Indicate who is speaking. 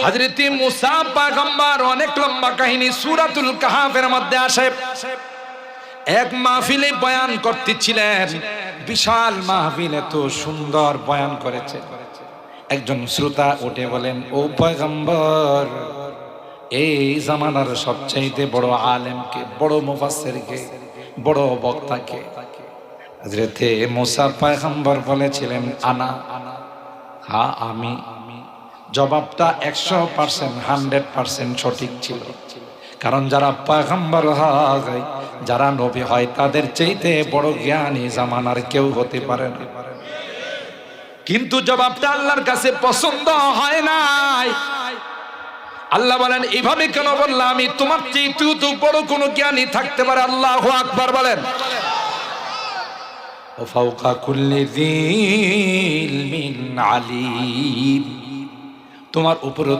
Speaker 1: হযরত মুসা পয়গম্বর অনেক লম্বা কাহিনী সূরাতুল কাহফের মধ্যে আসে। এক মাহফিলে বয়ান করতেছিলেন, বিশাল মাহফিল, এত সুন্দর বয়ান করেছে। একজন শ্রোতা উঠে বলেন, ও পয়গম্বর, এই জামানার সবচাইতে বড় আলেমকে, বড় মুফাসসিরকে, বড় বক্তাকে? হযরত মুসা পয়গম্বর বলেছিলেন, আনা, হ্যাঁ আমি। জবাবটা 100% 100% সঠিক ছিল। কারণ যারা পয়গম্বর হয়, যারা নবী হয়, তাদের চাইতে বড় জ্ঞানী জামানার কেউ হতে পারে না। কিন্তু জবাবটা আল্লাহর কাছে পছন্দ হয় নাই। আল্লাহ বলেন, এইভাবে কেন বললাম? আমি তোমার চাইতেও তো বড় কোনো জ্ঞানী থাকতে পারে। আল্লাহু আকবার বলেন। ও ফাওকা কুল্লি যিল মিন আলিম, তোমার উপরে